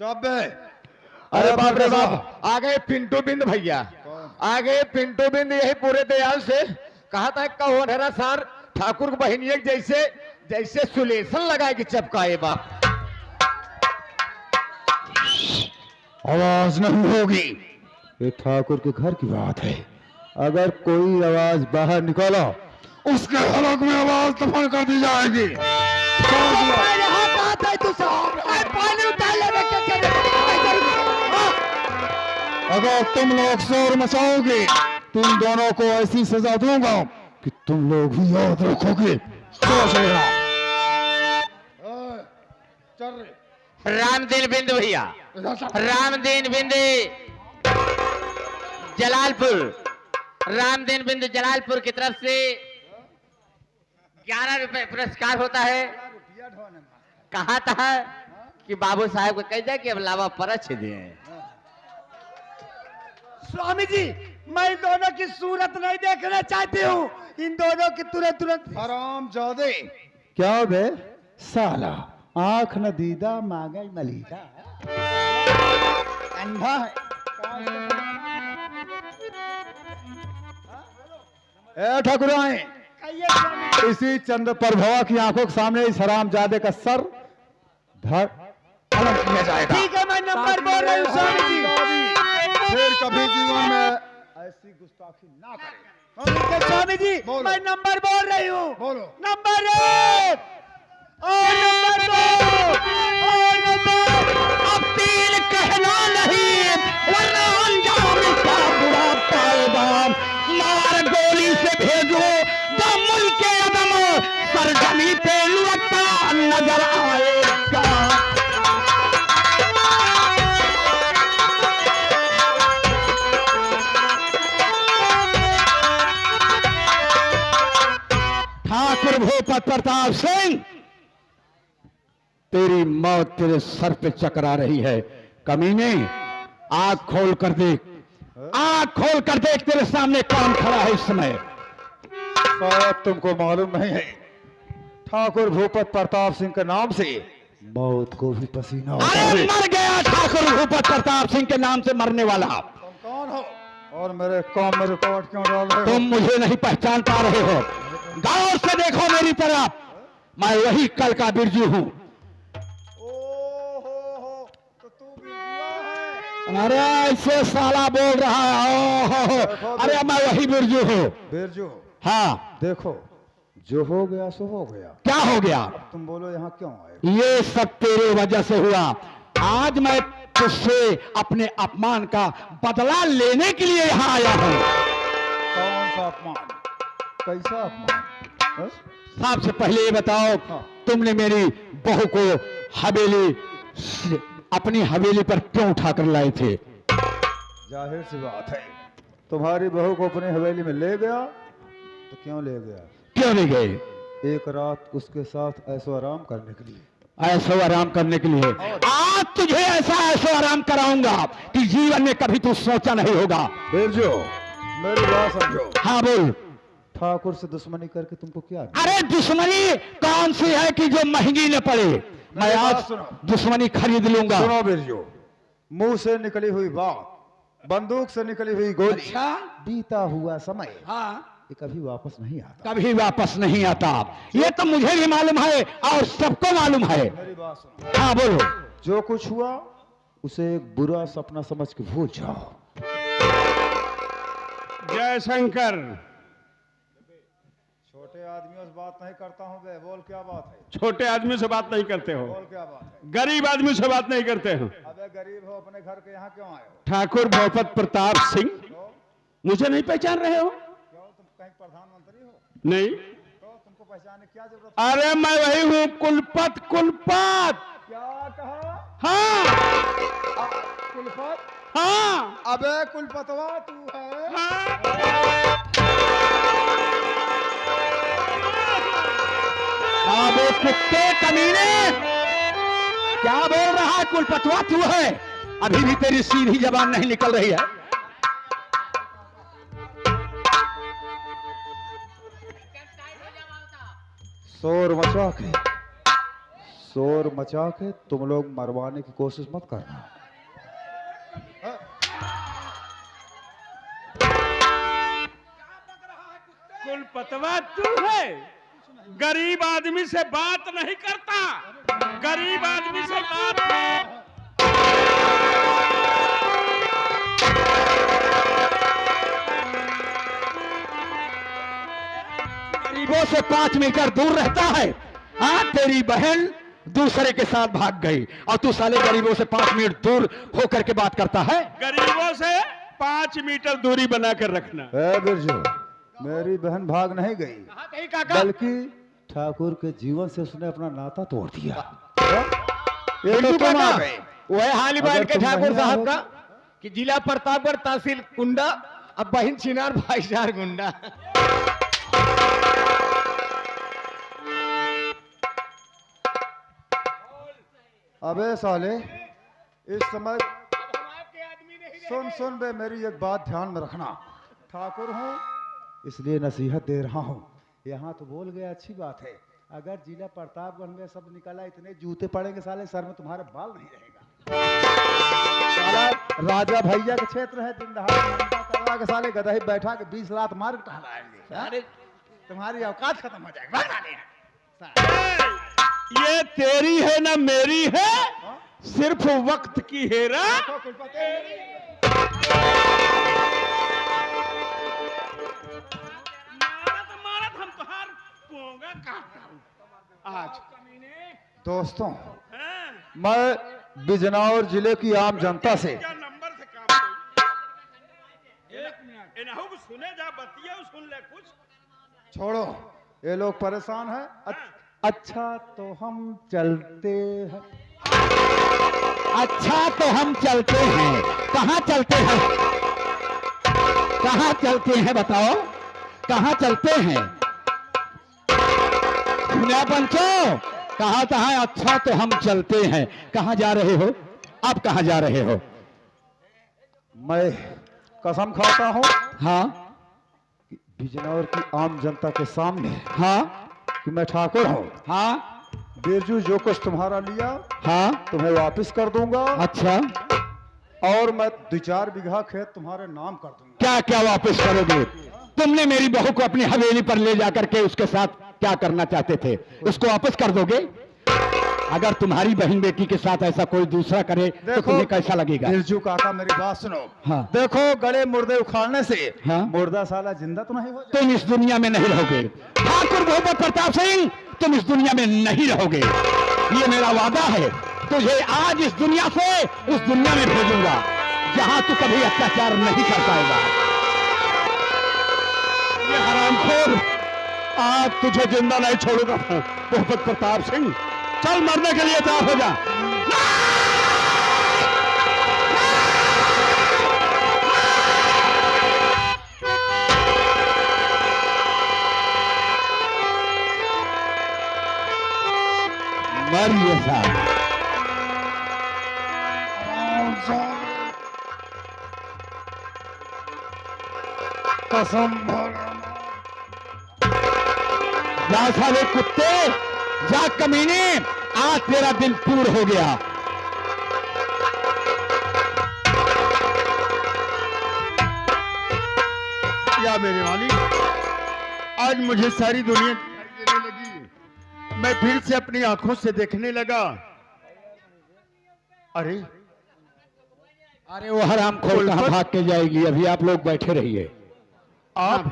कबे? अरे बाप रे बाप, आ गए पिंटू बिंद भैया, आ गए पिंटू बिंद। यही पूरे दयाल से कहा था कौन है सर ठाकुर को बहनिया जैसे जैसे सुलेशन लगाए कि चपकाए बाप। आवाज नहीं होगी, ये ठाकुर के घर की बात है। अगर कोई आवाज बाहर निकाला उसके हलक में आवाज दफन कर दी जाएगी। अगर तुम लोग शोर मचाओगे तुम दोनों को ऐसी सजा दूंगा कि तुम लोग भी याद रखोगे। रामदीन बिंद भैया, रामदीन बिंद जलालपुर, रामदीन बिंद जलालपुर की तरफ से 11 रुपए पुरस्कार होता है। कहा था कि बाबू साहब को कह जाए कि अब लावा परछ दिए। स्वामी जी, मैं इन दोनों की सूरत नहीं देखना चाहती हूँ। इन दोनों की तुरंत तुरंत आराम जादे। क्या बे साला, आंख न दीदा मांगल मलीदा, अंधा है। ए ठाकुराइन, कहिए स्वामी। इसी चंद्र प्रभा की आंखों के सामने इस हरामजादे का सर धड़ कलम किया जाएगा। ठीक है, मैं नंबर बोल रही हूँ स्वामी जी। फिर कभी जीवन में ऐसी गुस्ताखी ना करे। ठीक है स्वामी जी, बोलो। मैं नंबर बोल रही हूँ। बोलो। नंबर 1 और नंबर 2 और नंबर। अपील कहना नहीं वरना अंजाम इसका बुरा पाएगा। मार गोली से भेजो तो मुल्क के अदम सरजमी पे लुढ़कता नजर आएगा। ठाकुर भूपत प्रताप सिंह, तेरी मौत तेरे सर पे चकरा रही है। कमीने, आंख खोल कर देख, आंख खोल कर देख, तेरे सामने कौन खड़ा है इस समय। शायद तुमको मालूम नहीं है, ठाकुर भूपत प्रताप सिंह के नाम से मौत को भी पसीना होता अरे है। मर गया ठाकुर भूपत प्रताप सिंह के नाम से मरने वाला। तुम कौन हो और मेरे काम में रुकावट क्यों डाल रहे हो? तुम मुझे नहीं पहचान पा रहे हो। गौर से देखो मेरी तरफ, मैं वही कल का बिरजू हूँ। ओहो, तो तू भी जुआ है। अरे ऐसे साला बोल रहा है। ओहो, अरे मैं वही बिरजू हूँ। बिरजू, हाँ, देखो जो हो गया सो हो गया। क्या हो गया? तुम बोलो यहाँ क्यों आए? ये सब तेरे वजह से हुआ। आज मैं तुझसे अपने अपमान का बदला लेने के लिए यहाँ आया हूँ। कौन सा अपमान, कैसा अपमान? हाँ? सबसे पहले ये बताओ, हाँ। तुमने मेरी बहू को अपनी हवेली पर क्यों उठाकर लाए थे? जाहिर सी बात है, तुम्हारी बहू को अपनी हवेली में ले गया तो क्यों ले गया? क्यों नहीं गए? एक रात उसके साथ ऐसो आराम करने के लिए। ऐसो आराम करने के लिए? आज तुझे ऐसा ऐसो आराम कराऊंगा कि जीवन में कभी तू सोचा नहीं होगा। बिरजू, मेरी बात समझो। हाँ बोल। ठाकुर से दुश्मनी करके तुमको क्या? अरे दुश्मनी कौन सी है कि जो महंगी न पड़े? मैं मेरी आज बात सुनो। दुश्मनी खरीद लूंगा। सुनो बिरजू, मुंह से निकली हुई बात, बंदूक से निकली हुई गोली, अच्छा? बीता हुआ समय हाँ, ये कभी वापस नहीं आता। कभी वापस नहीं आता। ये तो मुझे भी मालूम है और सबको मालूम है। मेरी बात सुनो। हाँ बोलो। जो कुछ हुआ उसे एक बुरा सपना समझ के भूल जाओ। जय शंकर। छोटे आदमियों से बात नहीं करता हूँ बे, बोल क्या बात है? छोटे आदमी से बात नहीं करते हो, बोल क्या बात है? गरीब आदमी से बात नहीं करते हो। अबे गरीब हो, अपने घर के यहाँ क्यों आए हो? ठाकुर भूपत प्रताप सिंह, तो मुझे नहीं पहचान रहे हो? क्यों, तुम कहीं प्रधानमंत्री हो? नहीं। तो तुमको पहचानने क्या जरूरत है? अरे मैं वही हूँ, कुलपत। कुलपत, क्या कहा? हाँ कुलपत? हाँ अबे कुलपतवा तू है? हाँ। अबे कुत्ते कमीने, क्या बोल रहा है? कुलपतवा तू है? अभी भी तेरी सीधी जबान नहीं निकल रही है। शोर मचा के शोर मचा के तुम लोग मरवाने की कोशिश मत करना। कुलपतवा तू है, गरीब आदमी से बात नहीं करता, गरीब आदमी से बात गरीबों से 5 मीटर दूर रहता है। हाँ, तेरी बहन दूसरे के साथ भाग गई और तू साले गरीबों से 5 मिनट दूर होकर के बात करता है। गरीबों से 5 मीटर दूरी बनाकर रखना। ए बिरजू, मेरी बहन भाग नहीं गई, कहीं काका बल्कि ठाकुर के जीवन से उसने अपना नाता तोड़ दिया। ये तो बिल्कुल तुम काका, आ गए। वह हाल अगर बाल के तुम ठाकुर नहीं साहब आओगे- का कि जिला प्रतापगढ़ तहसील कुंडा, अब बहिन चिनार भाईचार गुंडा। अबे साले, इस समय सुन सुन बे, मेरी एक बात ध्यान में रखना। ठाकुर हूँ इसलिए नसीहत दे रहा हूँ। यहाँ तो बोल गया, अच्छी बात है। अगर जिला प्रतापगढ़ में सब निकला, इतने जूते पड़ेंगे साले, सर में तुम्हारे बाल नहीं रहेगा। साला राजा भैया के क्षेत्र है, दिन दहाड़े घंटा करवा के साले गदही बैठा के 20 लात मार के टहलाएंगे। अरे तुम्हारी औकात खत्म हो जाएगी। भाग साले। ये तेरी है ना मेरी है, सिर्फ वक्त की हेरा। मारत हम तुहार पोंगा काटता हूं आज। दोस्तों, हैं? मैं बिजनौर जिले की आम जनता से क्या नंबर से काम कोई? एक मिनट इनहु को सुने जा, बतिया सुन ले कुछ। छोड़ो, ये लोग परेशान हैं। अच्छा तो हम चलते हैं। अच्छा तो हम चलते हैं। कहाँ चलते हैं? कहाँ चलते हैं बताओ, कहाँ चलते हैं? सुना पंचो, कहाँ है? अच्छा तो हम चलते हैं। कहाँ जा रहे हो? आप कहाँ जा रहे हो? मैं कसम खाता हूँ हाँ कि बिजनौर की आम जनता के सामने हाँ कि मैं ठाकुर हूँ। हाँ बिरजू, जो कुछ तुम्हारा लिया हाँ। तुम्हें वापस कर दूंगा, अच्छा, और मैं 2-4 बीघा खेत तुम्हारे नाम कर दूंगा। क्या क्या वापस करोगे? तुमने मेरी बहू को अपनी हवेली पर ले जाकर के उसके साथ क्या करना चाहते थे, उसको वापस कर दोगे? अगर तुम्हारी बहन बेटी के साथ ऐसा कोई दूसरा करे तो तुम्हें कैसा लगेगा? बिरजू काका, मेरी बात सुनो। हाँ। देखो, गले मुर्दे उखाड़ने से हाँ। मुर्दा साला जिंदा तो नहीं हो जाए। तुम इस दुनिया में नहीं रहोगे ठाकुर भूपत प्रताप सिंह, तुम इस दुनिया में नहीं रहोगे। ये मेरा वादा है, तुझे आज इस दुनिया से उस दुनिया में भेजूंगा जहां तू कभी अत्याचार नहीं कर पाएगा। ये हरामखोर, आज तुझे जिंदा नहीं छोड़ूंगा भूपत प्रताप सिंह। चल, मरने के लिए तैयार हो जा। मर ये साहब। कसम जा साले कुत्ते, जा कमीने, आज तेरा दिन पूर्ण हो गया। या मेरे मालिक, आज मुझे सारी दुनिया दिखाई देने लगी। मैं फिर से अपनी आंखों से देखने लगा। अरे अरे वो हराम खोल कहाँ भाग के जाएगी? अभी आप लोग बैठे रहिए। आप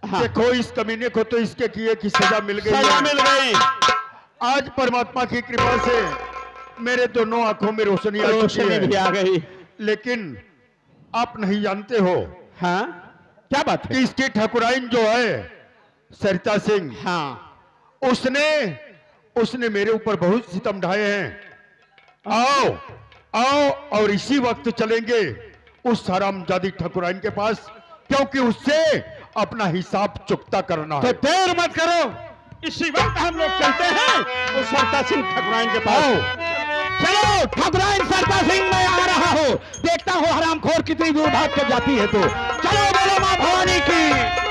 देखो, इस कमीने को तो इसके किए की सजा मिल गई। सजा मिल गई। आज परमात्मा की कृपा से मेरे दोनों आंखों में रोशनी आ चुकी रोशनी भी है। आ गई। लेकिन आप नहीं जानते हो हाँ, क्या बात कि है? इसकी ठाकुराइन जो है सरिता सिंह, हाँ, उसने मेरे ऊपर बहुत सितम ढाए हैं। आओ आओ, और इसी वक्त चलेंगे उस हरामजादी ठाकुराइन के पास, क्योंकि उससे अपना हिसाब चुकता करना तो है। देर मत करो, इसी वक्त हम लोग चलते हैं उस सरता सिंह ठाकुराइन के पास। चलो ठाकुराइन सरता सिंह, मैं आ रहा हूँ। देखता हूँ हरामखोर कितनी दूर भाग के जाती है। तो चलो, बोलो माँ भवानी की।